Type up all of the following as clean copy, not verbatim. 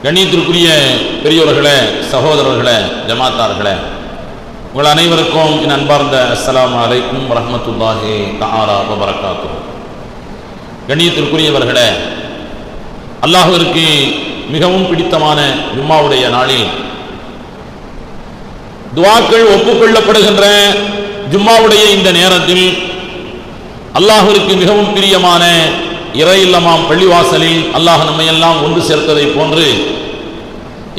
கண்ணியத்திற்குரிய பெரியோர்களே, சகோதரர்களே, ஜமாத்தார்களே, உங்கள் அனைவருக்கும் என் அன்பார்ந்த அஸ்ஸலாமு அலைக்கும் வரஹ்மத்துல்லாஹி தஆலா வபரகாத்துஹு. கண்ணியத்திற்குரியவர்களே, அல்லாஹ்விற்கு மிகவும் பிடித்தமான ஜும்மாவுடைய நாளில் துஆக்கள் ஒப்புக்கொள்ளப்படுகின்ற ஜும்மாவுடைய இந்த நேரத்தில் அல்லாஹ்விற்கு மிகவும் பிரியமான இறை இல்லமாம் பள்ளிவாசலில் அல்லாஹ் நம்மையெல்லாம் ஒன்று சேர்த்ததை போன்று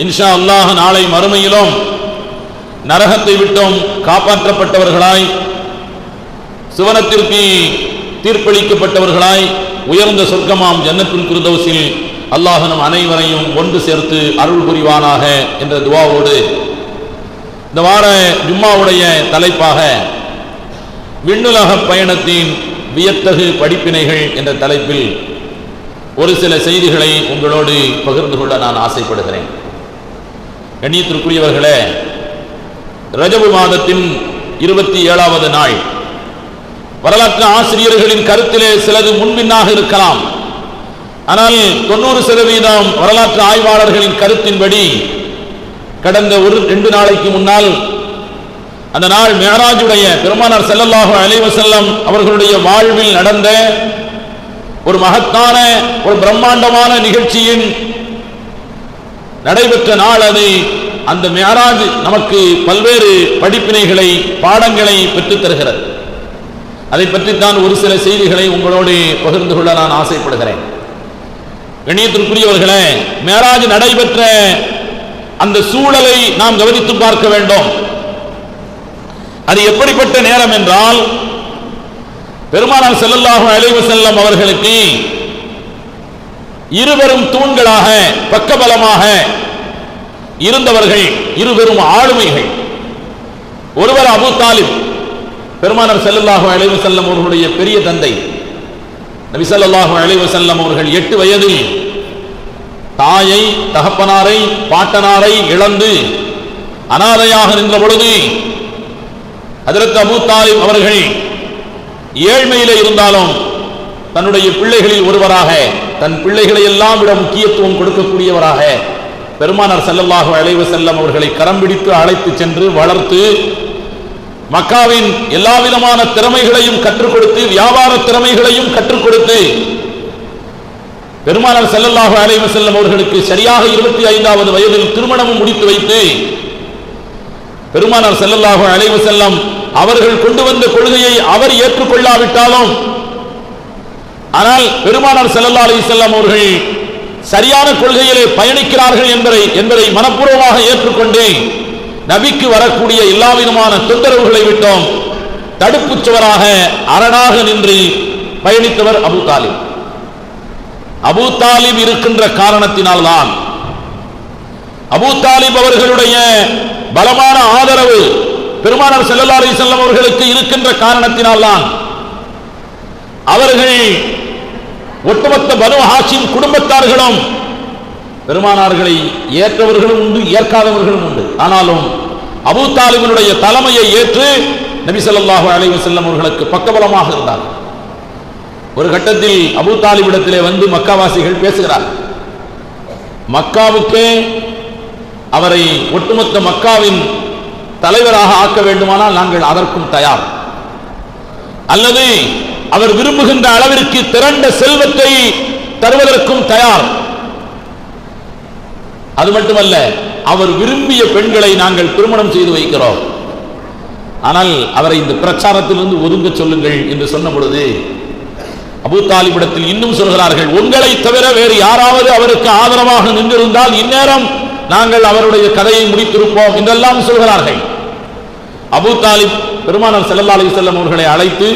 இன்ஷா அல்லாஹ் நாளை மறுமையிலும் நரகத்தை விட்டும் காப்பாற்றப்பட்டவர்களாய், சுவனத்திற்கு தீர்ப்பளிக்கப்பட்டவர்களாய், உயர்ந்த சொர்க்கமாம் ஜன்னத்துல் ஃபிர்தௌஸில் அல்லாஹ் நம் அனைவரையும் ஒன்று சேர்த்து அருள் புரிவானாக என்ற துஆவோடு இந்த வார ஜும்மாவுடைய தலைப்பாக விண்ணுலக பயணத்தின் வியத்தகு படிப்பினைகள் என்ற தலைப்பில் ஒரு சில செய்திகளை உங்களோடு பகிர்ந்து கொள்ள நான் ஆசைப்படுகிறேன். கண்ணியத்திற்குரியவர்களே, ரஜபு மாதத்தின் 27வது நாள். வரலாற்று ஆசிரியர்களின் கருத்திலே சிலது முன்பின்னாக இருக்கலாம். ஆனால் 90% வரலாற்று ஆய்வாளர்களின் கருத்தின்படி கடந்த 2 நாளைக்கு முன்னால் அந்த நாள் மிஅராஜுடைய பெருமானார் ஸல்லல்லாஹு அலைஹி வஸல்லம் அவர்களுடைய வாழ்வில் நடந்த ஒரு மகத்தான ஒரு பிரம்மாண்டமான நிகழ்ச்சியின் நடைபெற்ற நாள் அது. அந்த மிஅராஜ் நமக்கு பல்வேறு படிப்பினைகளை, பாடங்களை பெற்றுத் தருகிறது. அதை பற்றித்தான் ஒரு சில செய்திகளை உங்களோடு பகிர்ந்து கொள்ள நான் ஆசைப்படுகிறேன். கண்ணியத்திற்குரியவர்களே, மிஅராஜ் நடைபெற்ற அந்த சூழலை நாம் கவனித்து பார்க்க வேண்டும். அது எப்படிப்பட்ட நேரம் என்றால், பெருமானார் ஸல்லல்லாஹு அலைஹி வஸல்லம் அவர்களுக்கு இருவரும் தூண்களாக பக்கபலமாக இருந்தவர்கள், இருவரும் ஆளுமைகள். ஒருவர் அபூ தாலிப், பெருமானார் ஸல்லல்லாஹு அலைஹி வஸல்லம் அவர்களுடைய பெரிய தந்தை. நபி ஸல்லல்லாஹு அலைஹி வஸல்லம் அவர்கள் 8 வயதில் தாயை, தகப்பனாரை, பாட்டனாரை இழந்து அனாதையாக நின்ற பொழுது ஹஜ்ரத் அபூ தாலிப் அவர்கள் ஏழ்மையிலே இருந்தாலும் தன்னுடைய பிள்ளைகளில் ஒருவராக, தன் பிள்ளைகளை எல்லாம் விட முக்கியத்துவம் கொடுக்கக்கூடியவராக பெருமானார் ஸல்லல்லாஹு அலைஹி வஸல்லம் அவர்களை கரம் பிடித்து அழைத்து சென்று வளர்த்து, மக்காவின் எல்லா விதமான திறமைகளையும் கற்றுக் கொடுத்து, வியாபார திறமைகளையும் கற்றுக் கொடுத்து, பெருமானார் ஸல்லல்லாஹு அலைஹி வஸல்லம் அவர்களுக்கு சரியாக 25வது வயதில் திருமணமும் முடித்து வைத்து, பெருமானார் ஸல்லல்லாஹு அலைஹி வஸல்லம் அவர்கள் கொண்டு வந்த கொள்கையை அவர் ஏற்றுக்கொள்ளாவிட்டாலும், ஆனால் பெருமானார் ஸல்லல்லாஹு அலைஹி வஸல்லம் அவர்கள் சரியான கொள்கையிலே பயணிக்கிறார்கள் என்பதை மனப்பூர்வமாக ஏற்றுக்கொண்டு நபிக்கு வரக்கூடிய எல்லா விதமான தொந்தரவுகளை விட்டோம் தடுப்பு சுவராக அரணாக நின்று பயணித்தவர் அபூ தாலிப். அபூ தாலிப் இருக்கின்ற காரணத்தினால்தான், அபூ தாலிப் அவர்களுடைய பலமான ஆதரவு பெருமானார் ஸல்லல்லாஹு அலைஹி வஸல்லம் அவர்களுக்கு இருக்கின்ற காரணத்தினால்தான் அவர்கள் ஒட்டுமொத்த பனு ஹாஷிம் குடும்பத்தார்களும் பெருமானார்களை ஏற்றவர்களும் உண்டு, ஏற்காதவர்களும் உண்டு. ஆனாலும் அபூ தாலிபினுடைய தலைமையை ஏற்று நபி ஸல்லல்லாஹு அலைஹி வஸல்லம் அவர்களுக்கு பக்கபலமாக இருந்தார். ஒரு கட்டத்தில் அபூ தாலிபிடத்திலே வந்து மக்காவாசிகள் பேசுகிறார். மக்காவுக்கு அவரை ஒட்டுமொத்த மக்காவின் தலைவராக ஆக்க வேண்டுமானால் நாங்கள் அதற்கும் தயார், அல்லது அவர் விரும்புகின்ற அளவிற்கு திரண்ட செல்வத்தை தருவதற்கும் தயார். அது மட்டுமல்ல, அவர் விரும்பிய பெண்களை நாங்கள் திருமணம் செய்து வைக்கிறோம், ஆனால் அவரை இந்த பிரச்சாரத்திலிருந்து ஒதுங்க சொல்லுங்கள் என்று சொன்ன பொழுது அபூ தாலிபிடத்தில் இன்னும் சொல்கிறார்கள், உங்களை தவிர வேறு யாராவது அவருக்கு ஆதரவாக நின்றிருந்தால் இந்நேரம் நாங்கள் அவருடைய கதையை முடித்திருப்போம் என்றெல்லாம் சொல்கிறார்கள். அபூ தாலிப் பெருமானார் ஸல்லல்லாஹு அலைஹி வஸல்லம் அவர்களை அழைத்து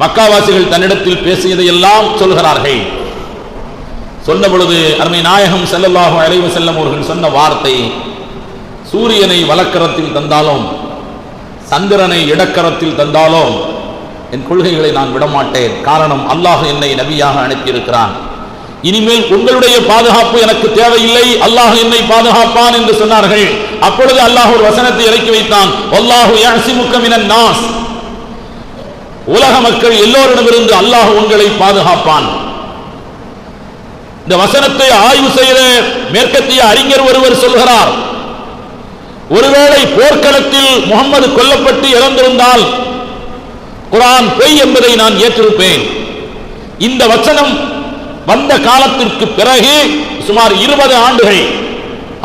மக்காவாசிகள் தன்னிடத்தில் பேசியதை எல்லாம் சொல்கிறார்கள். சொன்ன பொழுது அருமை நாயகம் ஸல்லல்லாஹு அலைஹி வஸல்லம் அவர்கள் சொன்ன வார்த்தை, சூரியனை வலக்கரத்தில் தந்தாலும் சந்திரனை இடக்கரத்தில் தந்தாலும் என் கொள்கைகளை நான் விடமாட்டேன். காரணம், அல்லாஹ் என்னை நபியாக அனுப்பியிருக்கிறான். இனிமேல் உங்களுடைய பாதுகாப்பு எனக்கு தேவையில்லை, அல்லாஹ் என்னை பாதுகாப்பான் என்று சொன்னார்கள். அப்பொழுது அல்லாஹ் ஒரு வசனத்தை இறக்கி வைத்தான், வல்லாஹு யஅஸிமுக மினன் நாஸ், உலக மக்கள் எல்லோரிடமிருந்து அல்லாஹ் உங்களை பாதுகாப்பான். இந்த வசனத்தை ஆய்வு செய்த மேற்கத்திய அறிஞர் ஒருவர் சொல்கிறார், ஒருவேளை போர்க்களத்தில் முகம்மது கொல்லப்பட்டு இறந்திருந்தால் குர்ஆன் பொய் என்பதை நான் ஏற்றிருப்பேன். இந்த வசனம் வந்த காலத்திற்கு பிறகு சுமார் 20 ஆண்டுகள்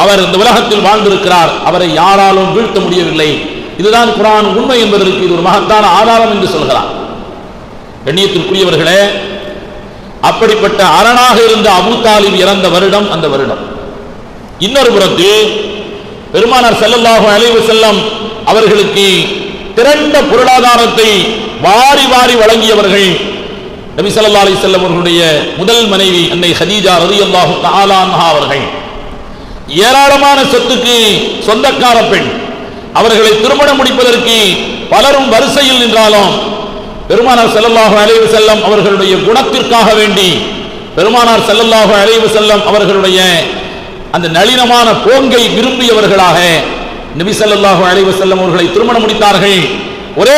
அவர் இந்த உலகத்தில் வாழ்ந்திருக்கிறார். அவரை யாராலும் வீழ்த்த முடியவில்லை. இதுதான் குர்ஆன் உண்மை என்பதற்கு இது ஒரு மகத்தான ஆதாரம் என்று சொல்கிறார். கண்ணியத்திற்குரியவர்களே, அப்படிப்பட்ட அரணாக இருந்த அபூ தாலிப் இறந்த வருடம் அந்த வருடம். இன்னொரு புறத்தில் பெருமானார் ஸல்லல்லாஹு அலைஹி வஸல்லம் அவர்களுக்கு திரண்ட பொருளாதாரத்தை வாரி வாரி வழங்கியவர்கள் நபி ஸல்லல்லாஹு அலைஹி வஸல்லம் அவர்களுடைய முதல் மனைவி அன்னை ஹதீஜா ரலியல்லாஹு தஆலா அன்ஹா அவர்கள். ஏராளமான சொத்துக்கு சொந்தக்கார பெண். அவர்களை திருமணம் முடிப்பதற்கு பலரும் வரிசையில் நின்றாலும் பெருமானார் ஸல்லல்லாஹு அலைஹி வஸல்லம் அவர்களுடைய குணத்திற்காக வேண்டி, பெருமானார் ஸல்லல்லாஹு அலைஹி வஸல்லம் அவர்களுடைய அந்த நளினமான போங்கை விரும்பியவர்களாக நபி ஸல்லல்லாஹு அலைஹி வஸல்லம் அவர்களை திருமணம் முடித்தார்கள். ஒரே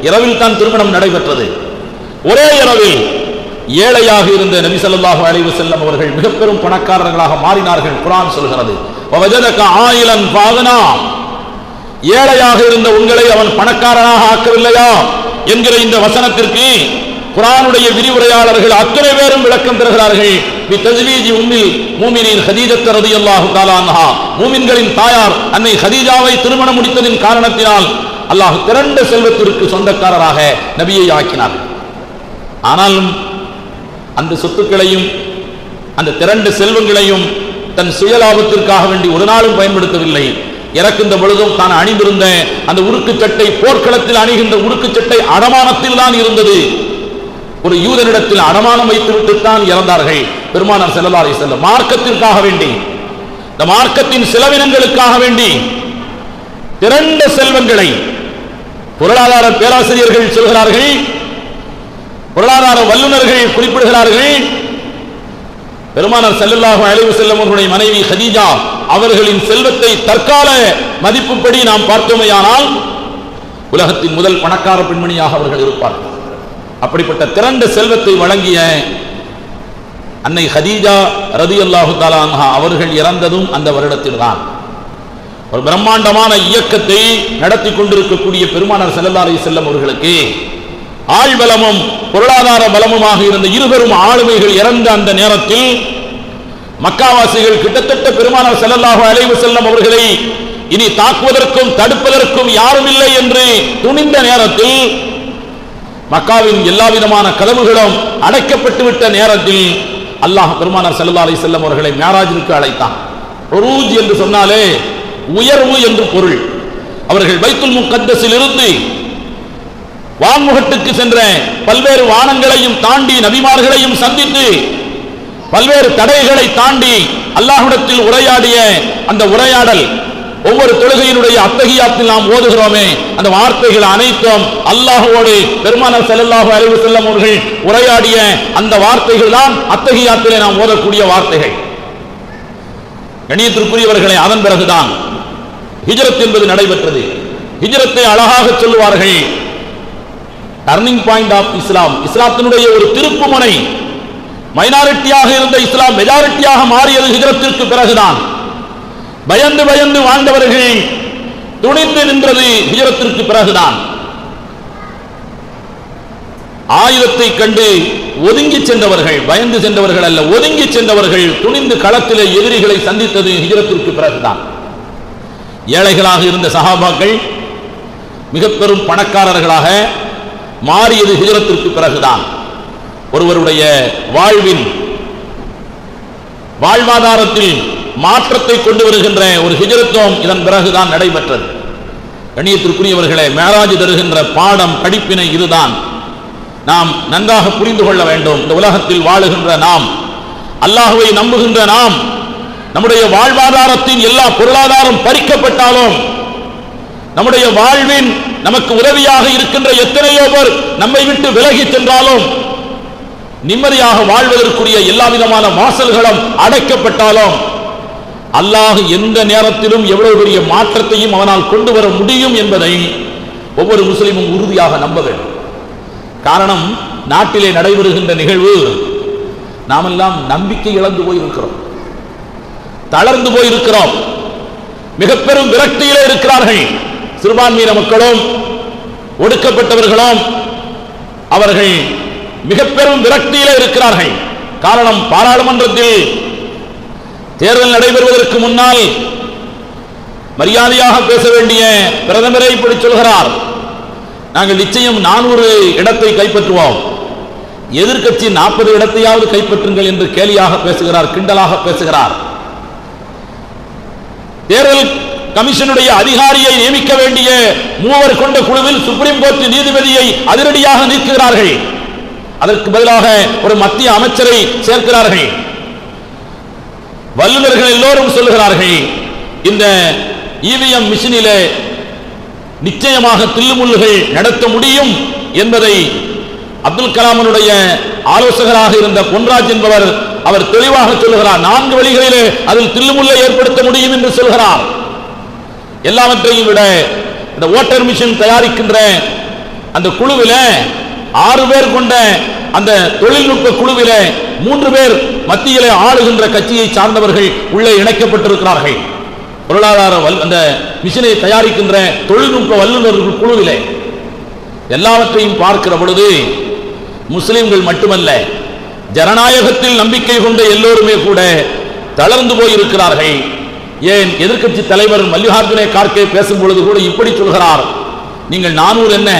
இரவில் தான் திருமணம் நடைபெற்றது. ஒரே இரவில் ஏழையாக இருந்த நபி ஸல்லல்லாஹு அலைஹி வஸல்லம் அவர்கள் மிக பெரும் பணக்காரர்களாக மாறினார்கள். குர்ஆன் சொல்கிறது, வவஜதக ஆயிலன் ஃபஅக்னா, ஏழையாக இருந்த உங்களை அவன் பணக்காரனாக ஆக்கவில்லையா என்கிற இந்த வசனத்திற்கு குர்ஆனுடைய விரிவுரையாளர்கள் அத்தனை பேரும் விளக்கம் தருகிறார்கள். பி தஜ்வீஜி உம்மில் மூமினீன் ஹதீஜா ரலியல்லாஹு தஆலா அன்ஹா, மூமின்களின் தாயார் அன்னை ஹதீஜாவை திருமணம் முடித்ததின் காரணத்தினால் அல்லாஹ் திரண்ட செல்வத்திற்கு சொந்தக்காரராக நபியை ஆக்கினார். ஆனாலும் அந்த சொத்துக்களையும் அந்த திரண்ட செல்வங்களையும் தன் சுயலாபத்திற்காக வேண்டி ஒரு நாளும் பயன்படுத்தவில்லை. இறக்கின்ற பொழுதும் தான் அணிந்திருந்த அந்த உருக்கு சட்டை, போர்க்களத்தில் அணிகின்ற உருக்கு சட்டை அடமானத்தில் தான் இருந்தது. ஒரு யூதனிடத்தில் அடமானம் வைத்துவிட்டு தான் இறந்தார்கள் பெருமானார் ஸல்லல்லாஹு அலைஹி வஸல்லம். மார்க்கத்திற்காக வேண்டி, இந்த மார்க்கத்தின் செலவினங்களுக்காக வேண்டி திரண்ட செல்வங்களை பொருளாதார பேராசிரியர்கள் சொல்கிறார்கள், பொருளாதார வல்லுநர்கள் குறிப்பிடுகிறார்கள். பெருமானார் ஸல்லல்லாஹு அலைஹி வஸல்லம் அவர்களுடைய மனைவி ஹதீஜா அவர்களின் செல்வத்தை தற்கால மதிப்புப்படி நாம் பார்த்தோமேயானால் உலகத்தின் முதல் பணக்கார பெண்மணியாக அவர்கள் இருப்பார்கள். அப்படிப்பட்ட திரண்ட செல்வத்தை வழங்கிய அன்னை ஹதீஜா ரலியல்லாஹு தஆலா அன்ஹா அவர்கள் இறந்ததும் அந்த வருடத்தில்தான். ஒரு பிரம்மாண்டமான இயக்கத்தை நடத்தி கொண்டிருக்கக்கூடிய பெருமானார் ஸல்லல்லாஹு அலைஹி வஸல்லம் அவர்களுக்கு ஆள் பலமும் பொருளாதார பலமுமாக இருந்த இருவரும் ஆளுமைகள் இறந்த அந்த நேரத்தில் மக்காவாசிகள் கிட்டத்தட்ட பெருமானார் ஸல்லல்லாஹு அலைஹி வஸல்லம் அவர்களை இனி தாக்குவதற்கும் தடுப்பதற்கும் யாரும் இல்லை என்று துணிந்த நேரத்தில், மக்காவின் எல்லா விதமான கதவுகளும் அடைக்கப்பட்டு விட்ட நேரத்தில் அல்லாஹ் பெருமானார் ஸல்லல்லாஹு அலைஹி வஸல்லம் அவர்களை மிஅராஜிற்கு அழைத்தான். உரூஜ் என்று சொன்னாலே உயர்வு என்று பொருள். அவர்கள் பைத்துல் முகத்தஸில் இருந்து வான்முகட்டுக்கு சென்ற பல்வேறு வானங்களையும் தாண்டி நபிமார்களையும் சந்தித்து பல்வேறு தடைகளை தாண்டி அல்லாஹ்விடத்தில் உரையாடிய அந்த உரையாடல், ஒவ்வொரு தொழுகையினுடைய அத்தஹியாத்தில் நாம் ஓதுகிறோமே அந்த வார்த்தைகள் அனைத்தும் அல்லாஹ்வோடு பெருமானார் ஸல்லல்லாஹு அலைஹி வஸல்லம் அவர்கள் உரையாடிய அந்த வார்த்தைகள் தான் அத்தஹியாத்திலே நாம் ஓதக்கூடிய வார்த்தைகள். கண்ணியத்திற்குரியவர்களே, அதன் பிறகுதான் ஹிஜ்ரத் என்பது நடைபெற்றது. ஹிஜ்ரத்தை அழகாக சொல்லுவார்கள், டர்னிங் பாயிண்ட் ஆஃப் இஸ்லாம், இஸ்லாத்தினுடைய ஒரு திருப்பு முனை. மைனாரிட்டியாக இருந்த இஸ்லாம் மெஜாரிட்டியாக மாறியது ஹிஜ்ரத்திற்கு பிறகுதான். பயந்து பயந்து வாழ்ந்தவர்கள் துணிந்து நின்றது ஹிஜ்ரத்திற்கு பிறகுதான். ஆயுதத்தை கண்டு ஒதுங்கி சென்றவர்கள், பயந்து சென்றவர்கள் அல்ல, ஒதுங்கி சென்றவர்கள் துணிந்து களத்திலே எதிரிகளை சந்தித்தது ஹிஜ்ரத்திற்கு பிறகுதான். ஏழைகளாக இருந்த சஹாபாக்கள் மிக பெரும் பணக்காரர்களாக மாறியது ஹிஜ்ரத்திற்கு பிறகுதான். ஒருவருடைய வாழ்வாதாரத்தில் மாற்றத்தை கொண்டு வருகின்ற ஒரு ஹிஜ்ரத்தும் இதன் பிறகுதான் நடைபெற்றது. கண்ணியத்திற்குரியவர்களே, மிஅராஜ் தருகின்ற பாடம், படிப்பினை இதுதான். நாம் நன்றாக புரிந்து கொள்ள வேண்டும். இந்த உலகத்தில் வாழுகின்ற நாம், அல்லாஹ்வை நம்புகின்ற நாம், நம்முடைய வாழ்வாதாரத்தின் எல்லா பொருளாதாரம் பறிக்கப்பட்டாலும், நம்முடைய வாழ்வின் நமக்கு உதவியாக இருக்கின்ற எத்தனையோ பேர் நம்மை விட்டு விலகி சென்றாலும், நிம்மதியாக வாழ்வதற்குரிய எல்லா விதமான வாசல்களும் அடைக்கப்பட்டாலும், அல்லாஹ் எந்த நேரத்திலும் எவ்வளவு பெரிய மாற்றத்தையும் அவனால் கொண்டு வர முடியும் என்பதை ஒவ்வொரு முஸ்லிமும் உறுதியாக நம்ப வேண்டும். காரணம், நாட்டிலே நடைபெறுகின்ற நிகழ்வு நாமெல்லாம் நம்பிக்கை இழந்து போயிருக்கிறோம், தளர்ந்து போயிருக்கிறோம், மிக பெரும் விரக்தியிலே இருக்கிறார்கள். சிறுபான்மையின மக்களும் ஒடுக்கப்பட்டவர்களும் அவர்கள் மிக பெரும் விரக்தியிலே இருக்கிறார்கள். காரணம், பாராளுமன்றத்தில் தேர்தல் நடைபெறுவதற்கு முன்னால் மரியாதையாக பேச வேண்டிய பிரதமரை இப்படி சொல்கிறார், நாங்கள் நிச்சயம் 400 இடத்தை கைப்பற்றுவோம், எதிர்க்கட்சி 40 இடத்தையாவது கைப்பற்றுங்கள் என்று கேலியாக பேசுகிறார், கிண்டலாக பேசுகிறார். தேர்தல் கமிஷனுடைய அதிகாரியை நியமிக்க வேண்டிய 3 கொண்ட குழுவில் சுப்ரீம் கோர்ட் நீதிபதியை அதிரடியாக நீக்குகிறார்கள். அதற்கு பதிலாக ஒரு மத்திய அமைச்சரை சேர்க்கிறார்கள். வல்லுநர்கள் எல்லோரும் சொல்லுகிறார்கள், இந்த இவிஎம் மிஷினிலே நிச்சயமாக தில்லுமுல்லுகள் நடத்த முடியும் என்பதை அப்துல் கலாமனுடைய ஆலோசகராக இருந்த பொன்ராஜ் என்பவர் அவர் தெளிவாக சொல்லுகிறார். 4 வழிகளிலே அதில் தில்லுமுல்லை ஏற்படுத்த முடியும் என்று சொல்கிறார். எல்லாவற்றையும் விட இந்த ஓட்டர் மிஷின் தயாரிக்கின்ற அந்த குழுவிலே 6 பேர் கொண்ட அந்த தொழில்நுட்ப குழுவிலே 3 பேர் மத்தியிலே ஆளுகின்ற கட்சியை சார்ந்தவர்கள் உள்ளே இணைக்கப்பட்டிருக்கிறார்கள். பொருளாதார அந்த மிஷினை தயாரிக்கின்ற தொழில்நுட்ப வல்லுநர்கள் குழுவிலே எல்லாவற்றையும் பார்க்கிற பொழுது முஸ்லிம்கள் மட்டுமல்ல, ஜனநாயகத்தில் நம்பிக்கை கொண்ட எல்லோருமே கூட தளர்ந்து போயிருக்கிறார்கள். ஏன், எதிர்க்கட்சி தலைவர் மல்லிகார்ஜுன கார்கே பேசும் பொழுது கூட இப்படி சொல்கிறார், நீங்கள் 400 என்ன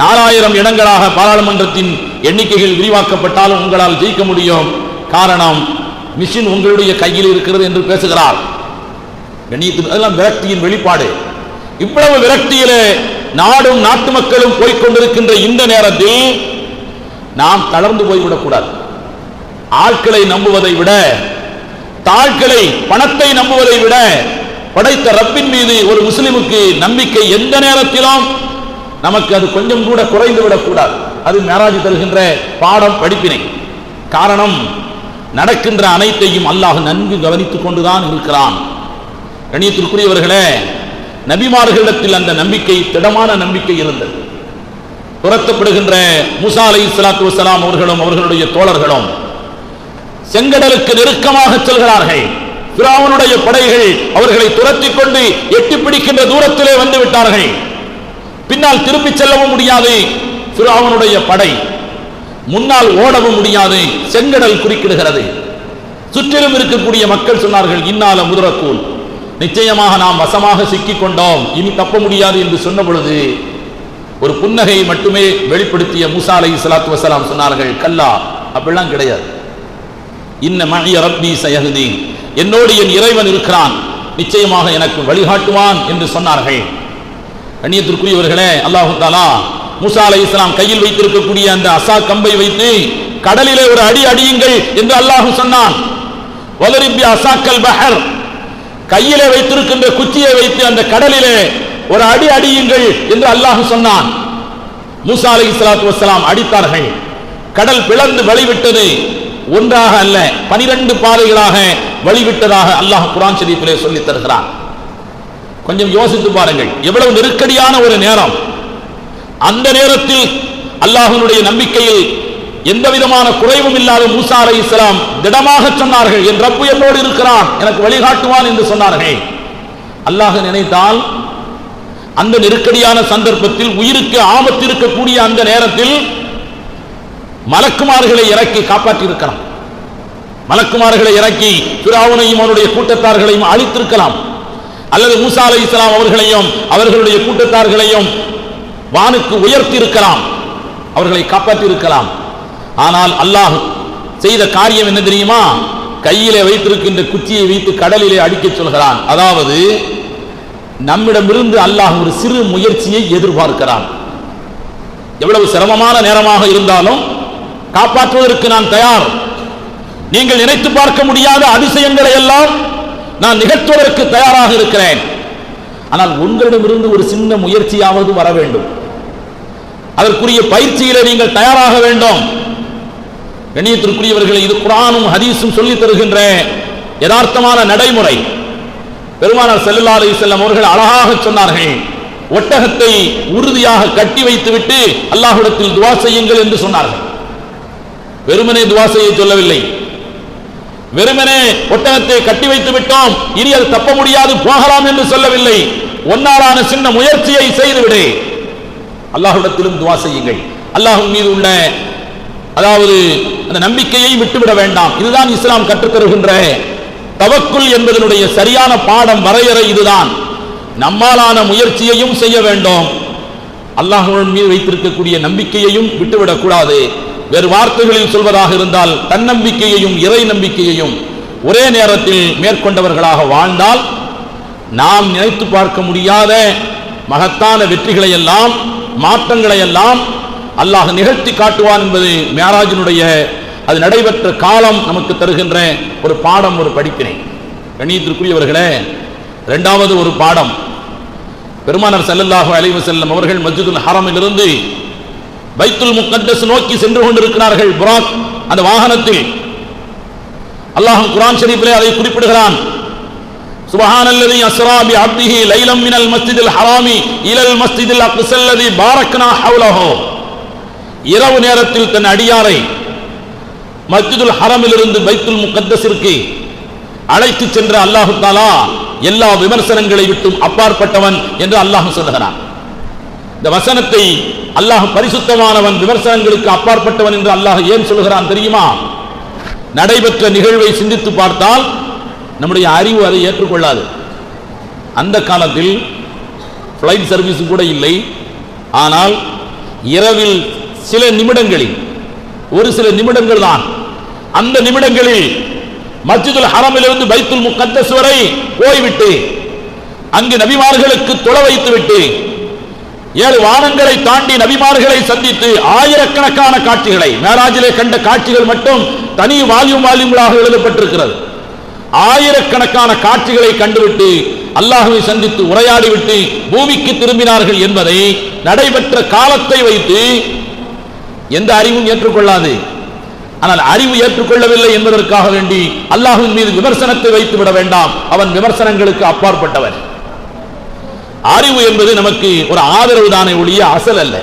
4000 இடங்களாக பாராளுமன்றத்தின் எண்ணிக்கைகள் விரிவாக்கப்பட்டாலும் உங்களால் ஜெயிக்க முடியும், காரணம் மிஷின் உங்களுடைய கையில் இருக்கிறது என்று பேசுகிறார். அதெல்லாம் விரக்தியின் வெளிப்பாடு. இவ்வளவு விரக்தியிலே நாடும் நாட்டு மக்களும் போய்கொண்டிருக்கின்ற இந்த நேரத்தில் நாம் தளர்ந்து போய்விடக்கூடாது. ஆட்களை நம்புவதை விட, தாட்களை பணத்தை நம்புவதை விட படைத்த ரப்பின் மீது ஒரு முஸ்லிமுக்கு நம்பிக்கை எந்த நேரத்திலும் நமக்கு அது கொஞ்சம் கூட குறைந்து விடக்கூடாது. அது மேராஜ் தருகின்ற பாடம், படிப்பினை. காரணம், நடக்கின்ற அனைத்தையும் அல்லாஹ் நன்கு கவனித்துக் கொண்டுதான் இருக்கிறான். கண்ணியத்திற்குரியவர்களே, நபிமார்களிடத்தில் அந்த நம்பிக்கை திடமான நம்பிக்கை இருந்தது. துரத்தப்படுகின்ற மூசா அலைஹிஸ்ஸலாத்து வஸ்ஸலாம் அவர்களும் அவர்களுடைய தோழர்களும் செங்கடலுக்கு நெருக்கமாக செல்கிறார்கள். ஃபிரௌனுடைய படைகள் அவர்களை துரத்திக் கொண்டு எட்டி பிடிக்கின்ற தூரத்திலே வந்து விட்டார்கள். பின்னால் திரும்பி செல்லவும் முடியாது ஃபிரௌனுடைய படை, முன்னால் ஓடவும் முடியாது. செங்கடல் குறுக்கிடுகிறது. சுற்றிலும் இருக்கக்கூடிய மக்கள் சொன்னார்கள், இன்னால முதரக்கூல், நிச்சயமாக நாம் வசமாக சிக்கிக் கொண்டோம், இனி தப்ப முடியாது என்று சொன்ன பொழுது ஒரு புன்னகையை மட்டுமே வெளிப்படுத்திய மூசா அலைஹிஸ்ஸலாத்து வஸ்ஸலாம் சொன்னார்கள், கல்லா, அப்படிலாம் கிடையாது. இன்ன மஇய ரப்பி சயஹ்தீன், என்னோடு என் இறைவன் இருக்கிறான், நிச்சயமாக எனக்கு வழிகாட்டுவான் என்று சொன்னார்கள். கண்ணியத்திற்குரியவர்களே, அல்லாஹ் தஆலா மூசா அலைஹிஸ்ஸலாம் கையில் வைத்திருக்கக்கூடிய அந்த அசா கம்பை வைத்து கடலிலே ஒரு அடி அடியுங்கள் என்று அல்லாஹ் சொன்னான். வலரிபி அசாக்கல் பஹர், கையிலே வைத்திருக்கின்ற குச்சியை வைத்து அந்த கடலிலே ஒரு அடி அடியுங்கள் என்று அல்லாஹ் சொன்னான். மூசா அலைஹிஸ்ஸலாத்து வஸ்ஸலாம் அடித்தார்கள். கடல் பிளந்து வழிவிட்டது. ஒன்றாக அல்ல, 12 பாதைகளாக வழிவிட்டதாக அல்லாஹ் குர்ஆன் ஷரீஃபிலே சொல்லி தருகிறான். கொஞ்சம் யோசித்து பாருங்கள், எவ்வளவு நெருக்கடியான ஒரு நேரம். அந்த நேரத்தில் அல்லாஹ்வுடைய நம்பிக்கையில் எந்த விதமான குறைவும் இல்லாத மூசா அலைஹிஸ்ஸலாம் திடமாக சொன்னார்கள், என் ரப்பு என்னோடு இருக்கிறான், எனக்கு வழிகாட்டுவான் என்று சொன்னார்கள். அல்லாஹ் நினைத்தால் அந்த நெருக்கடியான சந்தர்ப்பத்தில், உயிருக்கு ஆபத்து இருக்கக்கூடிய அந்த நேரத்தில் மலக்குமார்களை இறக்கி காப்பாற்றியிருக்கலாம். மலக்குமார்களை இறக்கி ஃபிரௌனையும் அவருடைய கூட்டத்தார்களையும் அழித்திருக்கலாம். அல்லது மூசா அலைஹிஸ்ஸலாம் அவர்களையும் அவர்களுடைய கூட்டத்தார்களையும் வானுக்கு உயர்த்தி இருக்கலாம், அவர்களை காப்பாற்றி இருக்கலாம். ஆனால் அல்லாஹ் செய்த காரியம் என்ன தெரியுமா? கையிலே வைத்திருக்கின்ற குச்சியை வைத்து கடலிலே அடிக்கச் சொல்கிறான். அதாவது நம்மிடமிருந்து அல்லாஹ் ஒரு சிறு முயற்சியை எதிர்பார்க்கிறான். எவ்வளவு சிரமமான நேரமாக இருந்தாலும் காப்பாற்றுவதற்கு நான் தயார். நீங்கள் நினைத்து பார்க்க முடியாத அதிசயங்களை எல்லாம் நான் நிகழ்த்துவதற்கு தயாராக இருக்கிறேன். ஆனால் உங்களிடமிருந்து ஒரு சின்ன முயற்சியாவது வர வேண்டும். அதற்குரிய பயிற்சியிலே நீங்கள் தயாராக வேண்டும். கண்ணியத்திற்குரியவர்களே, இது குர்ஆனும் ஹதீஸும் சொல்லி தருகின்ற யதார்த்தமான நடைமுறை. பெருமானார் ஸல்லல்லாஹு அலைஹி வஸல்லம் அவர்கள் அழகாக சொன்னார்கள், ஒட்டகத்தை உறுதியாக கட்டி வைத்துவிட்டு அல்லாஹ்விடத்தில் துஆ செய்யுங்கள் என்று சொன்னார்கள். வெறுமனே துஆ செய்ய சொல்லவில்லை. வெறுமனே ஒட்டகத்தை கட்டி வைத்து விட்டோம், இனி அது தப்ப முடியாது போகலாம் என்று சொல்லவில்லை. ஒன்னாலான சின்ன முயற்சியை செய்துவிடு. அல்லாஹ்விடத்திலும் துஆ செய்யுங்கள். அல்லாஹ்வின் மீது உள்ள அதாவது அந்த நம்பிக்கையை விட்டுவிட வேண்டாம். இதுதான் இஸ்லாம் கற்றுத்தருகின்ற தவக்குல் என்பதனுடைய சரியான பாடம், வரையறை இதுதான். நம்மாலான முயற்சியையும் செய்ய வேண்டும், அல்லாஹ்வின் மீது வைத்திருக்கக்கூடிய நம்பிக்கையையும் விட்டுவிடக் கூடாது. வேறு வார்த்தைகளில் சொல்வதாக இருந்தால் தன்னம்பிக்கையையும் இறை நம்பிக்கையையும் ஒரே நேரத்தில் மேற்கொண்டவர்களாக வாழ்ந்தால் நாம் நினைத்து பார்க்க முடியாத மகத்தான வெற்றிகளை எல்லாம் மாற்றங்களை எல்லாம் அல்லாஹ் நிகழ்த்தி காட்டுவான் என்பது மேராஜினுடைய அது நடைபெற்ற காலம் நமக்கு தருகின்ற ஒரு பாடம், ஒரு படிப்பினை. கண்ணியத்திற்குரியவர்களே, இரண்டாவது ஒரு பாடம், பெருமானார் ஸல்லல்லாஹு அலைஹி வஸல்லம் அவர்கள் மஸ்ஜிதுல் ஹரமிலிருந்து பைத்துல் முகத்தஸ் நோக்கி சென்று கொண்டிருக்கிறார்கள். புராக் அந்த வாகனத்தில். அல்லாஹ் குர்ஆன் ஷரீஃபிலே அதை குறிப்பிடுகிறான். சுப்ஹானல்லதி அஸ்ரா பி அப்திஹி லைலம் மினல் மஸ்ஜிதில் ஹராமி இலல் மஸ்ஜிதில் அக்ஸல்லதி பாரக்னா ஹவ்லஹு. இரவு நேரத்தில் தன் அடியாரை மஸ்ஜிதுல் ஹரமிலிருந்து பைத்துல் முகத்தஸிற்கு அழைத்து சென்ற அல்லாஹ் தஆலா எல்லா விமர்சனங்களை விட்டும் அப்பாற்பட்டவன் என்று அல்லாஹ் சொல்கிறான். இந்த வசனத்தை அல்லாஹ் பரிசுத்தமானவன், விமர்சனங்களுக்கு அப்பாற்பட்டவன் என்று அல்லாஹ் ஏன் சொல்கிறான் தெரியுமா? நடைபெற்ற நிகழ்வை சிந்தித்து பார்த்தால் நம்முடைய அறிவு அதை ஏற்றுக்கொள்ளாது. அந்த காலத்தில் ஃப்ளைட் சர்வீஸ் கூட இல்லை. ஆனால் இரவில் சில நிமிடங்களில், ஒரு சில நிமிடங்கள் தான், அந்த நிமிடங்களில் மஸ்ஜிதுல் ஹரமிலிருந்து பைத்துல் முகத்தஸ் வரை போய்விட்டு அங்கு நபிமார்களுக்கு தொழ வைத்துவிட்டு 7 வானங்களை தாண்டி நபிமார்களை சந்தித்து ஆயிரக்கணக்கான காட்சிகளை, மேராஜிலே கண்ட காட்சிகள் மட்டும் தனி வால்யூம்களாக எழுதப்பட்டிருக்கிறது. ஆயிரக்கணக்கான காட்சிகளை கண்டுவிட்டு அல்லாஹ்வை சந்தித்து உரையாடிவிட்டு பூமிக்கு திரும்பினார்கள் என்பதை நடைபெற்ற காலத்தை வைத்து எந்த அறிவும் ஏற்றுக்கொள்ளாது. ஆனால் அறிவு ஏற்றுக்கொள்ளவில்லை என்பதற்காக வேண்டி அல்லாஹ்வின் மீது விமர்சனத்தை வைத்து விட வேண்டாம். அவன் விமர்சனங்களுக்கு அப்பாற்பட்டவன். அறிவு என்பது நமக்கு ஒரு ஆதரவு தானே ஒழிய அசல் அல்ல.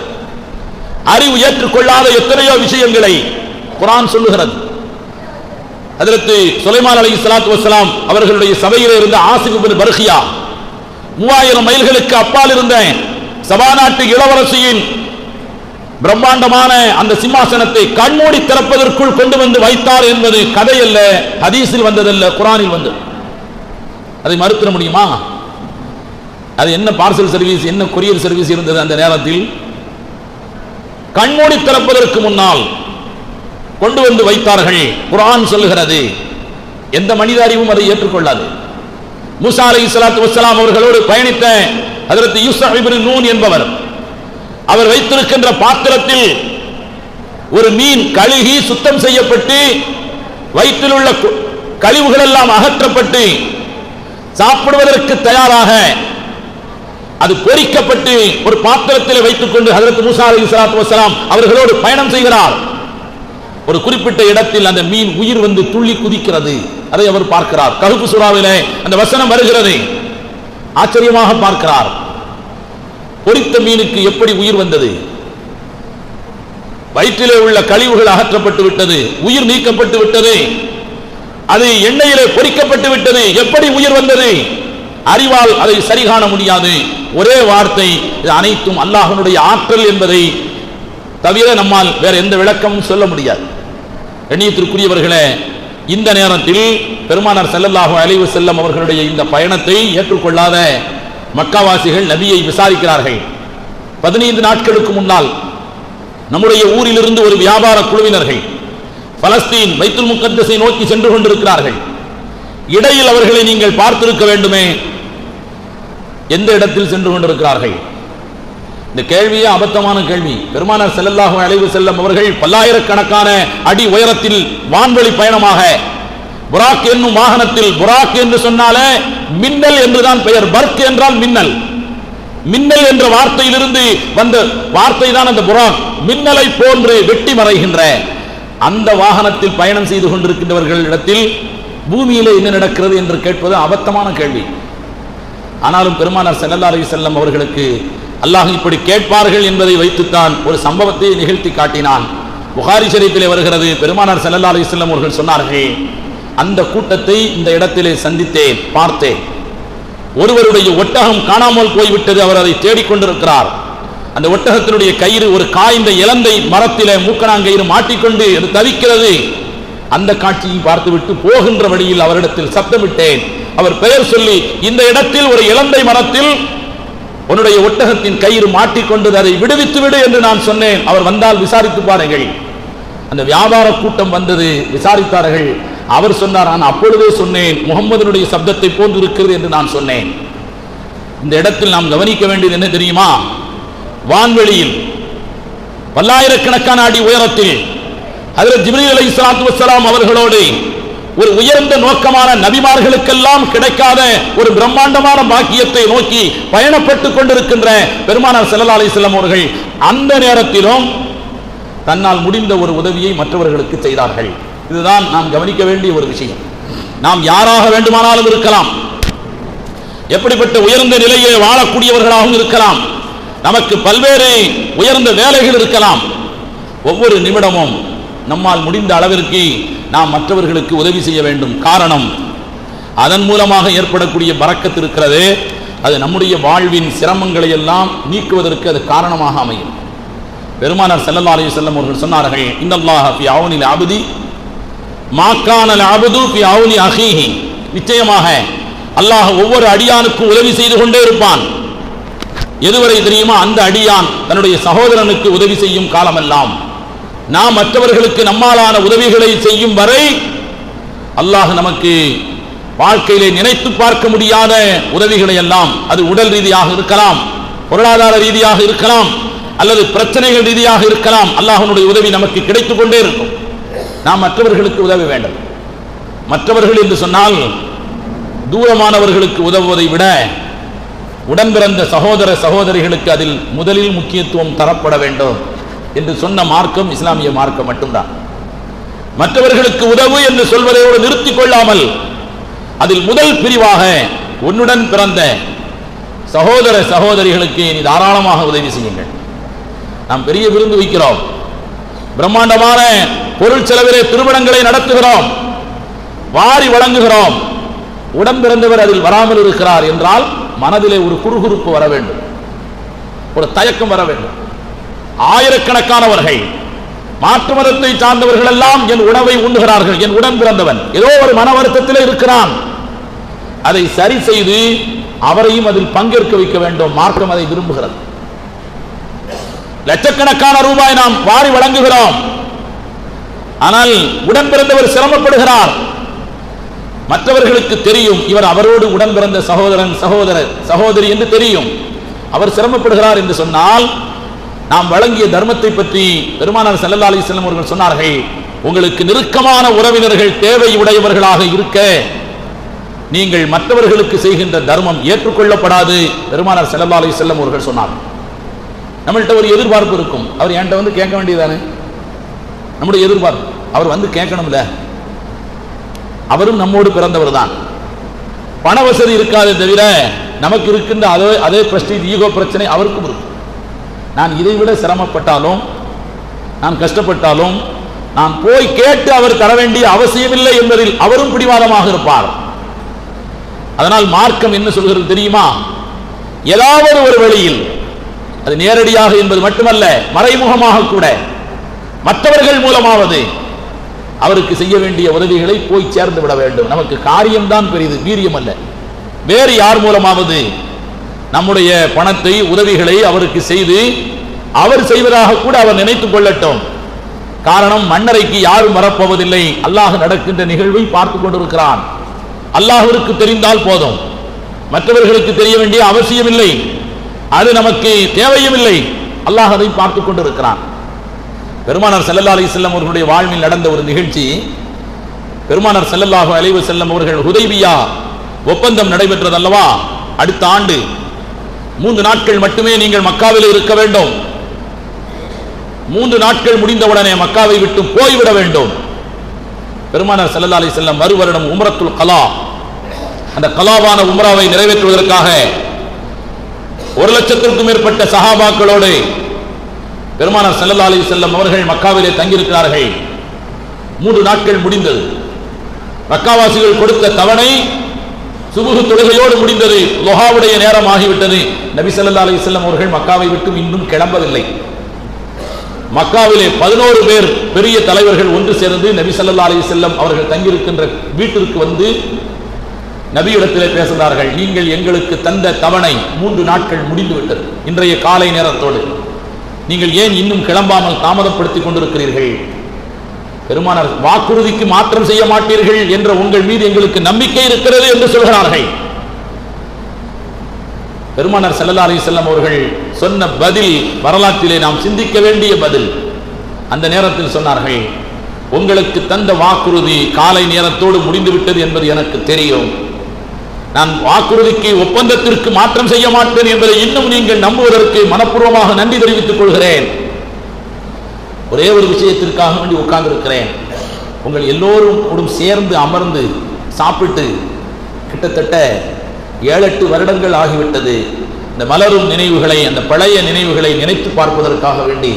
அறிவு ஏற்றுக்கொள்ளாத எத்தனையோ விஷயங்களை குர்ஆன் சொல்லுகிறது. ஹஜ்ரத் சுலைமான் அலைஹிஸ்ஸலாத்து வஸ்ஸலாம் அவர்களுடைய சபையில் இருந்த ஆசிப் இப்னு பர்கியா 3000 மைல்களுக்கு அப்பால் இருந்த சபா நாட்டு இளவரசியின் பிரம்மாண்டமான அந்த சிம்மாசனத்தை கண்மூடி திறப்பதற்குள் கொண்டு வந்து வைத்தார் என்பது கதை அல்ல, ஹதீஸில் வந்ததல்ல, குர்ஆனில் வந்தது. அதை மறுத்திட முடியுமா? அது என்ன பார்சல் சர்வீஸ், என்ன கொரியர் சர்வீஸ் இருந்தது அந்த நேரத்தில்? கண்மூடி திறப்பதற்கு முன்னால் கொண்டு வந்து வைத்தார்கள். குர்ஆன் சொல்லுகிறது. எந்த மனித அறிவும் அதை ஏற்றுக்கொள்ளாது. மூசா அலைஹிஸ்ஸலாத்து வஸ்ஸலாம் அவர்களோடு பயணித்த ஹஜ்ரத் யூசுஃப் இப்னு நூன் என்பவர், அவர் வைத்திருக்கின்ற பாத்திரத்தில் ஒரு மீன் கழுகி சுத்தம் செய்யப்பட்டு வயிற்றில் உள்ள கழிவுகள் எல்லாம் அகற்றப்பட்டு சாப்பிடுவதற்கு தயாராக அது பொரிக்கப்பட்டு ஒரு பாத்திரத்தில் வைத்துக் கொண்டு ஹஜ்ரத் மூசா அலைஹிஸ்ஸலாத்து வஸ்ஸலாம் அவர்களோடு பயணம் செய்கிறார். ஒரு குறிப்பிட்ட இடத்தில் அந்த மீன் உயிர் வந்து துள்ளி குதிக்கிறது. அதை அவர் பார்க்கிறார். கஹ்ஃப் சூராவிலே அந்த வசனம் வருகிறது. ஆச்சரியமாக பார்க்கிறார். பொரித்த மீனுக்கு எப்படி உயிர் வந்தது? வயிற்றிலே உள்ள கழிவுகள் அகற்றப்பட்டு விட்டது, உயிர் நீக்கப்பட்டு விட்டது, அது எண்ணெயிலே பொரிக்கப்பட்டு விட்டது, எப்படி உயிர் வந்தது? அறிவால் அதை சரி காண முடியாது. ஒரே வார்த்தை, இது அனைத்தும் அல்லாஹ்வுடைய ஆற்றல் என்பதை தவிர நம்மால் வேற எந்த விளக்கமும் சொல்ல முடியாது. கண்ணியத்திற்குரியவர்களே, இந்த நேரத்தில் பெருமானார் ஸல்லல்லாஹு அலைஹி வஸல்லம் அவர்களுடைய இந்த பயணத்தை ஏற்றுக்கொள்ளாத மக்காவாசிகள் நபியை விசாரிக்கிறார்கள். 15 நாட்களுக்கு முன்னால் நம்முடைய ஊரிலிருந்து ஒரு வியாபார குழுவினர்கள் பலஸ்தீன் பைத்துல் முகத்தஸை நோக்கி சென்று கொண்டிருக்கிறார்கள். இடையில் அவர்களை நீங்கள் பார்த்திருக்க வேண்டுமே, எந்த இடத்தில் சென்று கொண்டிருக்கிறார்கள்? இந்த கேள்வியே அபத்தமான கேள்வி. பெருமானார் ஸல்லல்லாஹு அலைஹி வஸல்லம் அவர்கள் பல்லாயிரக்கணக்கான அடி உயரத்தில் வான்வழி பயணமாக புராக் என்னும் வாகனத்தில், புராக் என்று சொன்னாலே மின்னல் என்றுதான் பெயர், பர்க் என்றால் மின்னல், மின்னல் என்ற வார்த்தையிலிருந்து வந்த வார்த்தை தான் அந்த புராக். மின்னலை போன்று வெட்டி மறைகின்ற அந்த வாகனத்தில் பயணம் செய்து கொண்டிருக்கின்றவர்களிடத்தில் பூமியிலே என்ன நடக்கிறது என்று கேட்பது அபத்தமான கேள்வி. ஆனாலும் பெருமானார் ஸல்லல்லாஹு அலைஹி வஸல்லம் அவர்களுக்கு அல்லாஹ் இப்படி கேட்பார்கள் என்பதை வைத்துத்தான் ஒரு சம்பவத்தை நிகழ்த்தி காட்டினான். புகாரி ஷரீஃபிலே வருகிறது, பெருமானார் ஸல்லல்லாஹு அலைஹி வஸல்லம் அவர்கள் சொன்னார்கள், அந்த கூட்டத்தை இந்த இடத்திலே சந்தித்தேன், பார்த்தேன். ஒருவருடைய ஒட்டகம் காணாமல் போய்விட்டது, அவர் அதை தேடிக்கொண்டிருக்கிறார். அந்த ஒட்டகத்தினுடைய கயிறு ஒரு காய்ந்த இலந்தை மரத்திலே மூக்கணாங்கயிறு மாட்டிக்கொண்டு அது தவிக்கிறது. அந்த காட்சியை பார்த்துவிட்டு போகின்ற வழியில் அவரிடத்தில் சத்தமிட்டேன். அவர் பெயர் சொல்லி, இந்த இடத்தில் ஒரு இலந்தை மரத்தில் உன்னுடைய ஒட்டகத்தின் கயிறு மாட்டிக்கொண்டது, அதை விடுவித்து விடு என்று நான் சொன்னேன். அவர் வந்தால் விசாரித்து பாருங்கள். அந்த வியாபார கூட்டம் வந்தது, விசாரித்தார்கள். அவர் சொன்னார், நான் அப்பொழுதே சொன்னேன், முகம்மதுனுடைய சப்தத்தை போன்று இருக்கிறது என்று நான் சொன்னேன். இந்த இடத்தில் நாம் கவனிக்க வேண்டியது என்ன தெரியுமா? வான்வெளியில் பல்லாயிரக்கணக்கான அடி உயரத்தில் ஹஜ்ரத் ஜிப்ரீல் அலைஹிஸ்ஸலாத்து வஸ்ஸலாம் அவர்களோடு ஒரு உயர்ந்த நோக்கமான நபிமார்களுக்கெல்லாம் கிடைக்காத ஒரு பிரம்மாண்டமான பாக்கியத்தை நோக்கி பயணப்பட்டுக் கொண்டிருக்கின்ற பெருமானார் ஸல்லல்லாஹு அலைஹி வஸல்லம் அவர்கள் அந்த நேரத்திலும் தன்னால் முடிந்த ஒரு உதவியை மற்றவர்களுக்கு செய்தார்கள். இதுதான் நாம் கவனிக்க வேண்டிய ஒரு விஷயம். நாம் யாராக வேண்டுமானாலும் இருக்கலாம், எப்படிப்பட்ட உயர்ந்த நிலையிலே வாழக்கூடியவர்களாகவும் இருக்கலாம், நமக்கு பல்வேறு உயர்ந்த வேலைகள் இருக்கலாம். ஒவ்வொரு நிமிடமும் நம்மால் முடிந்த அளவிற்கு நாம் மற்றவர்களுக்கு உதவி செய்ய வேண்டும். காரணம், அதன் மூலமாக ஏற்படக்கூடிய பரக்கத் இருக்கிறது, அது நம்முடைய வாழ்வின் சிரமங்களை எல்லாம் நீக்குவதற்கு அது காரணமாக அமையும். பெருமானார் ஸல்லல்லாஹு அலைஹி வஸல்லம் அவர்கள் சொன்னார்கள், இன்னல்லாஹ ஃபீ அவுனில் அப்தி மா கானல் அப்து ஃபீ அவுனி அஹீஹி. நிச்சயமாக அல்லாஹ் ஒவ்வொரு அடியானுக்கும் உதவி செய்து கொண்டே இருப்பான். எதுவரை தெரியுமா? அந்த அடியான் தன்னுடைய சகோதரனுக்கு உதவி செய்யும் காலமெல்லாம். நாம் மற்றவர்களுக்கு நம்மாலான உதவிகளை செய்யும் வரை அல்லாஹ் நமக்கு வாழ்க்கையிலே நினைத்து பார்க்க முடியாத உதவிகளை எல்லாம், அது உடல் ரீதியாக இருக்கலாம், பொருளாதார ரீதியாக இருக்கலாம், அல்லது பிரச்சனைகள் ரீதியாக இருக்கலாம், அல்லாஹ்வுடைய உதவி நமக்கு கிடைத்துக் கொண்டே இருக்கும். நாம் மற்றவர்களுக்கு உதவ வேண்டும். மற்றவர்கள் என்று சொன்னால் தூரமானவர்களுக்கு உதவுவதை விட உடன் பிறந்த சகோதர சகோதரிகளுக்கு அதில் முதலில் முக்கியத்துவம் தரப்பட வேண்டும் என்று சொன்ன மார்க்கம் இஸ்லாமிய மார்க்கம் மட்டும்தான். மற்றவர்களுக்கு உதவு என்று சொல்வதையோடு நிறுத்திக் கொள்ளாமல் அதில் முதல் பிரிவாக உன்னுடன் பிறந்த சகோதர சகோதரிகளுக்கு நீ தாராளமாக உதவி செய்யுங்கள். நாம் பெரிய விருந்து வைக்கிறோம், பிரம்மாண்டமான பொருள் செலவிலே திருமணங்களை நடத்துகிறோம், வாரி வழங்குகிறோம். உடன் பிறந்தவர் அதில் வராமல் இருக்கிறார் என்றால் மனதிலே ஒரு குறுகுறுப்பு வர வேண்டும், ஒரு தயக்கம் வர வேண்டும். ஆயிரக்கணக்கானவர்கள் மாற்று மதத்தை சார்ந்தவர்கள் எல்லாம் என் உணவை உண்ணுகிறார்கள், என் உடன் பிறந்தவன் ஏதோ ஒரு மன வருத்தத்திலே இருக்கிறான், அதை சரி செய்து அவரையும் அதில் பங்கேற்க வைக்க வேண்டும். மார்க்கம் அதை விரும்புகிறது. லட்சக்கணக்கான ரூபாய் நாம் வாரி வழங்குகிறோம், ஆனால் உடன் பிறந்தவர் சிரமப்படுகிறார். மற்றவர்களுக்கு தெரியும் இவர் அவரோடு உடன் பிறந்த சகோதரன் சகோதரி என்று தெரியும், அவர் சிரமப்படுகிறார் என்று சொன்னால் நாம் வழங்கிய தர்மத்தை பற்றி பெருமானார் ஸல்லல்லாஹு அலைஹி வஸல்லம் அவர்கள் சொன்னார்கள், உங்களுக்கு நெருக்கமான உறவினர்கள் தேவை உடையவர்களாக இருக்க நீங்கள் மற்றவர்களுக்கு செய்கின்ற தர்மம் ஏற்றுக்கொள்ளப்படாது. பெருமானார் ஸல்லல்லாஹு அலைஹி வஸல்லம் அவர்கள் சொன்னார். நம்மள்ட்ட ஒரு எதிர்பார்ப்பு இருக்கும், அவர் என்கிட்ட வந்து கேட்க வேண்டியதானே, நம்முடைய எதிர்பார்ப்பு அவர் வந்து கேட்கணும்ல, அவரும் நம்மோடு பிறந்தவர் தான். பண வசதி இருக்காதே தவிர நமக்கு இருக்கின்ற அதே பிரஸ்டீஜ் ஈகோ பிரச்சனை அவருக்கும் இருக்கும். நான் இதை விட சிரமப்பட்டாலும் நான் கஷ்டப்பட்டாலும் நான் போய் கேட்டு அவர் தர வேண்டிய அவசியமில்லை என்பதில் அவரும் பிடிவாதமாக இருப்பார். அதனால் மார்க்கம் என்ன சொல்கிறது தெரியுமா? ஏதாவது ஒரு வழியில், அது நேரடியாக என்பது மட்டுமல்ல, மறைமுகமாக கூட மற்றவர்கள் மூலமாவது அவருக்கு செய்ய வேண்டிய உதவிகளை போய் சேர்ந்து விட வேண்டும். நமக்கு காரியம்தான் பெரிது, வீரியம் அல்ல. வேறு யார் மூலமாவது நம்முடைய பணத்தை உதவிகளை அவருக்கு செய்து அவர் செய்வதாக கூட அவர் நினைத்துக் கொள்ளட்டும். காரணம், மன்னரைக்கு யாரும் வரப்போவதில்லை. அல்லாஹ் நடக்கின்ற நிகழ்வை பார்த்து கொண்டிருக்கிறான். அல்லாஹ்விற்கு தெரிந்தால் போதும், மற்றவர்களுக்கு தெரிய வேண்டிய அவசியம் இல்லை, அது நமக்கு தேவையும் இல்லை. அல்லாஹ் அதை பார்த்து கொண்டிருக்கிறான். பெருமானார் ஸல்லல்லாஹு அலைஹி வஸல்லம் அவர்களுடைய வாழ்வில் நடந்த ஒரு நிகழ்ச்சி, பெருமானார் ஸல்லல்லாஹு அலைஹி வஸல்லம் அவர்கள் ஹுதைபியா ஒப்பந்தம் நடைபெற்றது அல்லவா, அடுத்த ஆண்டு 3 நாட்கள் மட்டுமே நீங்கள் மக்காவில் இருக்க வேண்டும், 3 நாட்கள் முடிந்தவுடனே மக்காவை விட்டு போய்விட வேண்டும். பெருமானார் ஸல்லல்லாஹு அலைஹி வஸல்லம் மறுவருடம் உம்ரத்துல் கலா, அந்த கலாவான உம்ராவை நிறைவேற்றுவதற்காக 1,00,000க்கும் மேற்பட்ட சஹாபாக்களோடு பெருமானார் ஸல்லல்லாஹு அலைஹி வஸல்லம் அவர்கள் மக்காவிலே தங்கியிருக்கிறார்கள். 3 நாட்கள் முடிந்தது. மக்காவாசிகள் கொடுத்த தவணை சுபுஹ் தொழுகையோடு முடிந்தது. லுஹாவுடைய நேரம் ஆகிவிட்டது. நபி ஸல்லல்லாஹு அலைஹி வஸல்லம் அவர்கள் மக்காவை விட்டு இன்னும் கிளம்பவில்லை. மக்காவிலே 11 பேர் பெரிய தலைவர்கள் ஒன்று சேர்ந்து நபி ஸல்லல்லாஹு அலைஹி வஸல்லம் அவர்கள் தங்கியிருக்கின்ற வீட்டிற்கு வந்து நபியிடத்திலே பேசுகிறார்கள். நீங்கள் எங்களுக்கு தந்த தவணை 3 நாட்கள் முடிந்துவிட்டது. இன்றைய காலை நேரத்தோடு நீங்கள் ஏன் இன்னும் கிளம்பாமல் தாமதப்படுத்திக் கொண்டிருக்கிறீர்கள்? பெருமானார் வாக்குறுதிக்கு மாற்றம் செய்ய மாட்டீர்கள் என்ற உங்கள் மீது எங்களுக்கு நம்பிக்கை இருக்கிறது என்று சொல்கிறார்கள். பெருமானார் ஸல்லல்லாஹு அலைஹி வஸல்லம் அவர்கள் சொன்ன பதில் வரலாற்றிலே நாம் சிந்திக்க வேண்டிய பதில். அந்த நேரத்தில் சொன்னார்கள், உங்களுக்கு தந்த வாக்குறுதி காலை நேரத்தோடு முடிந்துவிட்டது என்பது எனக்கு தெரியும். நான் வாக்குறுதிக்கு ஒப்பந்தத்திற்கு மாற்றம் செய்ய மாட்டேன் என்பதை இன்னும் நீங்கள் நம்புவதற்கு மனப்பூர்வமாக நன்றி தெரிவித்துக் கொள்கிறேன். ஒரே ஒரு விஷயத்திற்காக வேண்டி உட்கார்ந்து இருக்கிறேன். உங்கள் எல்லோரும் சேர்ந்து அமர்ந்து சாப்பிட்டு கிட்டத்தட்ட 7-8 வருடங்கள் ஆகிவிட்டது. இந்த மலரும் நினைவுகளை, அந்த பழைய நினைவுகளை நினைத்து பார்ப்பதற்காக வேண்டி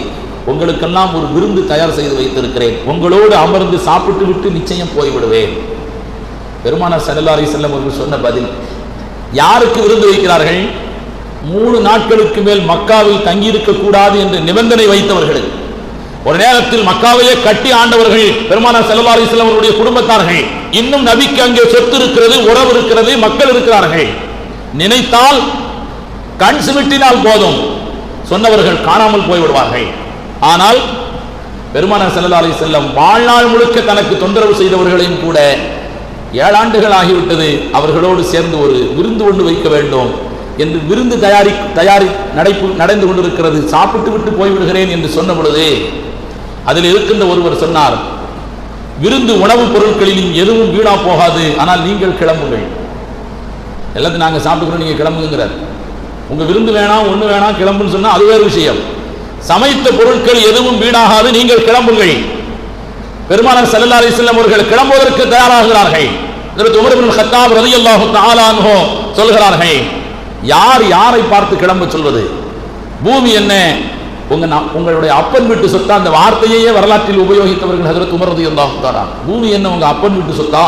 உங்களுக்கெல்லாம் ஒரு விருந்து தயார் செய்து வைத்திருக்கிறேன். உங்களோடு அமர்ந்து சாப்பிட்டு விட்டு நிச்சயம் போய்விடுவேன். பெருமானார் ஸல்லல்லாஹு அலைஹி வஸல்லம் அவர்கள் சொன்ன பதில். யாருக்கு விருந்து வைக்கிறார்கள்? 3 நாட்களுக்கு மேல் மக்காவில் தங்கியிருக்க கூடாது என்று நிபந்தனை வைத்தவர்கள். ஒரு நேரத்தில் மக்காவையே கட்டி ஆண்டவர்கள் பெருமானார் ஸல்லல்லாஹு அலைஹி வஸல்லம் அவருடைய குடும்பத்தார்கள். இன்னும் நபிக்கு அங்கே சொத்து இருக்கிறது, உறவு இருக்கிறது, மக்கள் இருக்கிறார்கள். நினைத்தால் கண் சிமிட்டினால் போதும், சொன்னவர்கள் காணாமல் போய்விடுவார்கள். ஆனால் பெருமானார் ஸல்லல்லாஹு அலைஹி வஸல்லம் வாழ்நாள் முழுக்க தனக்கு தொந்தரவு செய்தவர்களையும் கூட 7 ஆண்டுகள் ஆகிவிட்டது, அவர்களோடு சேர்ந்து ஒரு விருந்து ஒன்று வைக்க வேண்டும் என்று விருந்து நடந்து கொண்டிருக்கிறது. சாப்பிட்டு விட்டு போய்விடுகிறேன் என்று சொன்ன பொழுது அதில் இருக்கின்ற ஒருவர் சொன்னார், விருந்து உணவுப் பொருட்களில் எதுவும் வீணா போகாது, ஆனால் நீங்கள் கிளம்புங்கள். எல்லாத்தையும் நாங்கள் சாப்பிட்டுக்கிறோம், நீங்கள் கிளம்புங்கிறார். உங்க விருந்து வேணாம், ஒண்ணு வேணாம், கிளம்புன்னு சொன்னா அது வேறு விஷயம். சமைத்த பொருட்கள் எதுவும் வீணாகாது, நீங்கள் கிளம்புங்கள். பெருமானார் ஸல்லல்லாஹு அலைஹி வஸல்லம் அவர்கள் கிளம்புவதற்கு தயாராகிறார்கள். ஹஜ்ரத் உமர் இப்னு கத்தாப் ரலியல்லாஹு தஆலா அன்ஹு சொல்கிறார்கள், யார் யாரை பார்த்து கிளம்ப சொல்வது? பூமி என்ன உங்களுடைய அப்பன் வீட்டு சொத்தா? அந்த வார்த்தையே வரலாற்றில் உபயோகித்தவர்கள் ஹஜ்ரத் உமர் ரலியல்லாஹு தஆலா. பூமி என்ன உங்க அப்பன் வீட்டு சொத்தா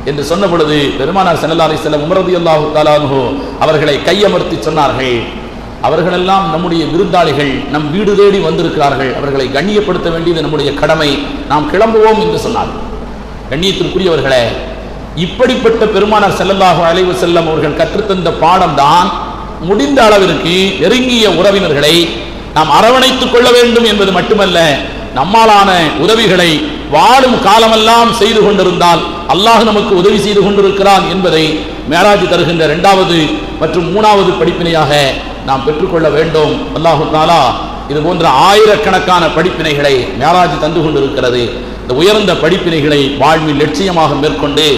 என்று சொன்ன பொழுது பெருமானார் ஸல்லல்லாஹு அலைஹி வஸல்லம் உமர் ரலியல்லாஹு தஆலா அன்ஹு அவர்களை கையமர்த்தி சொன்னார்கள், அவர்களெல்லாம் நம்முடைய விருந்தாளிகள், நம் வீடு தேடி வந்திருக்கிறார்கள், அவர்களை கண்ணியப்படுத்த வேண்டியது நம்முடைய கடமை, நாம் கிளம்புவோம் என்று சொன்னார். கண்ணியத்திற்குரியவர்களே, இப்படிப்பட்ட பெருமானார் ஸல்லல்லாஹு அலைஹி வஸல்லம் அவர்கள் கற்றுத்தந்த பாடம் தான் முடிந்த அளவிற்கு நெருங்கிய உறவினர்களை நாம் அரவணைத்துக் கொள்ள வேண்டும் என்பது மட்டுமல்ல, நம்மாலான உதவிகளை வாழும் காலமெல்லாம் செய்து கொண்டிருந்தால் அல்லாஹ் நமக்கு உதவி செய்து கொண்டிருக்கிறான் என்பதை மேராஜ் தருகின்ற 2வது மற்றும் 3வது படிப்பினையாக நாம் பெற்றுக்கொள்ள வேண்டும். அல்லாஹு தஆலா இது போன்ற ஆயிரக்கணக்கான படிப்பினைகளை மேராஜ் தந்து கொண்டிருக்கிறது. இந்த உயர்ந்த படிப்பினைகளை வாழ்வில் லட்சியமாக மேற்கொண்டு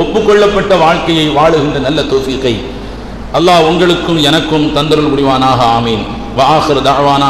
ஒப்புக்கொள்ளப்பட்ட வாழ்க்கையை வாழுகின்ற நல்ல தௌஃபீகை அல்லாஹ் உங்களுக்கும் எனக்கும் தந்தருள் புரிவானாக. ஆமீன். வ ஆகிரு தஅவானா